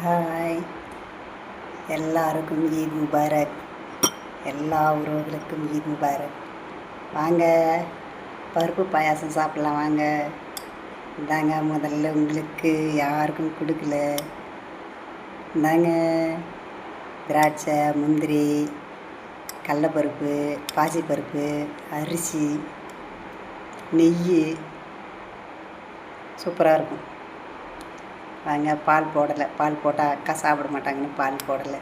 Hi, எல்லாருக்கும் Eid Mubarak. எல்லா உறவுகளுக்கும் ஈத் முபாரக். வாங்க, பருப்பு பாயாசம் சாப்பிட்லாம் வாங்க. இந்தாங்க, முதல்ல உங்களுக்கு யாருக்கும் கொடுக்கல. இந்தாங்க திராட்சை, முந்திரி, கடலப்பருப்பு, பாசிப்பருப்பு, அரிசி, நெய். சூப்பராக இருக்கும். வாங்க, பால் போடலை. பால் போட்டால் அக்கா சாப்பிட மாட்டாங்கன்னு பால் போடலை.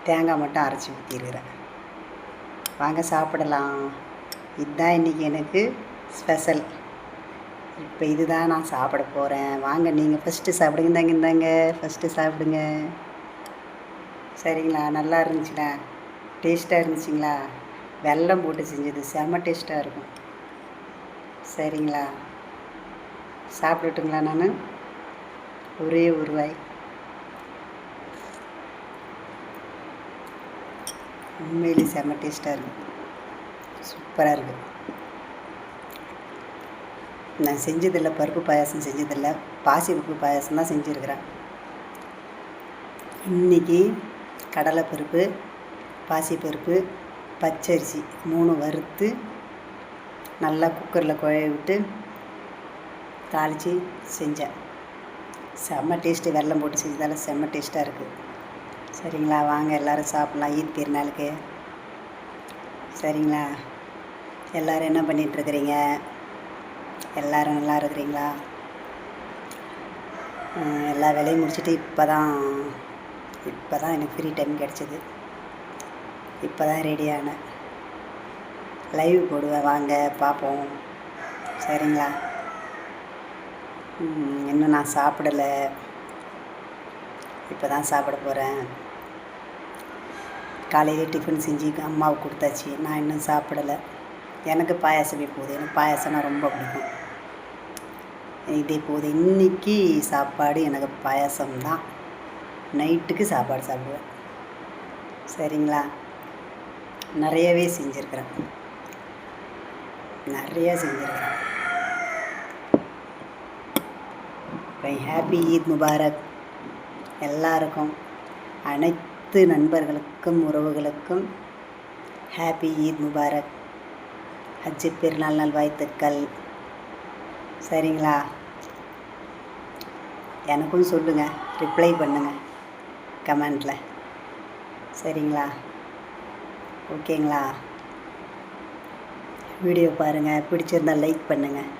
தேங்காய் மட்டும் அரைச்சி ஊற்றிருக்கிறேன். வாங்க சாப்பிடலாம். இதுதான் இன்றைக்கி எனக்கு ஸ்பெஷல். இப்போ இதுதான் நான் சாப்பிட போகிறேன். வாங்க, நீங்கள் ஃபஸ்ட்டு சாப்பிடுங்க. இந்தாங்க ஃபஸ்ட்டு சாப்பிடுங்க. சரிங்களா? நல்லா இருந்துச்சுங்களா? டேஸ்ட்டாக இருந்துச்சுங்களா? வெல்லம் போட்டு செஞ்சது செம்ம டேஸ்ட்டாக இருக்கும். சரிங்களா? சாப்பிடட்டுங்களா? நான் ஒரே ஒரு வாய். உண்மையிலே செம்ம டேஸ்ட்டாக இருக்கும். சூப்பராக இருக்குது. நான் செஞ்சதில்லை, பருப்பு பாயாசம் செஞ்சதில்லை. பாசிப்பருப்பு பாயாசம் தான் செஞ்சுருக்கிறேன். இன்றைக்கி கடலைப்பருப்பு, பாசிப்பருப்பு, பச்சரிசி 3 வறுத்து நல்லா குக்கரில் குழைய விட்டு தாளித்து செஞ்சேன். செம்ம டேஸ்ட்டு. வெல்லம் போட்டு செஞ்சதால் செம்ம டேஸ்ட்டாக இருக்குது. சரிங்களா? வாங்க எல்லோரும் சாப்பிட்லாம் ஈத் திருநாளுக்கு. சரிங்களா? எல்லோரும் என்ன பண்ணிகிட்ருக்குறீங்க? எல்லோரும் நல்லா இருக்கிறீங்களா? எல்லா வேலையும் முடிச்சுட்டு இப்போ தான் எனக்கு ஃப்ரீ டைம் கிடச்சிது. இப்போ தான் ரெடியானேன். லைவ் போடுவேன், வாங்க பார்ப்போம். சரிங்களா? இன்னும் நான் சாப்பிடலை. இப்போ தான் சாப்பிட போகிறேன். காலையில் டிஃபன் செஞ்சு அம்மாவுக்கு கொடுத்தாச்சு. நான் இன்னும் சாப்பிடலை. எனக்கு பாயாசமே போகுது. எனக்கு பாயாசம்னா ரொம்ப பிடிக்கும். இதே போகுது. இன்றைக்கி சாப்பாடு எனக்கு பாயாசம்தான். நைட்டுக்கு சாப்பாடு சாப்பிடுவேன். சரிங்களா? நிறையவே செஞ்சுருக்கிறேன். ஹாப்பி ஈத் முபாரக் எல்லாருக்கும். அனைத்து நண்பர்களுக்கும் உறவுகளுக்கும் ஹாப்பி ஈத் முபாரக். ஹஜ்ஜு பெருநாள் நல்வாழ்த்துக்கள். சரிங்களா? எனக்கும் சொல்லுங்கள், ரிப்ளை பண்ணுங்கள் கமெண்டில். சரிங்களா? ஓகேங்களா? வீடியோ பாருங்கள், பிடிச்சிருந்தால் லைக் பண்ணுங்கள்.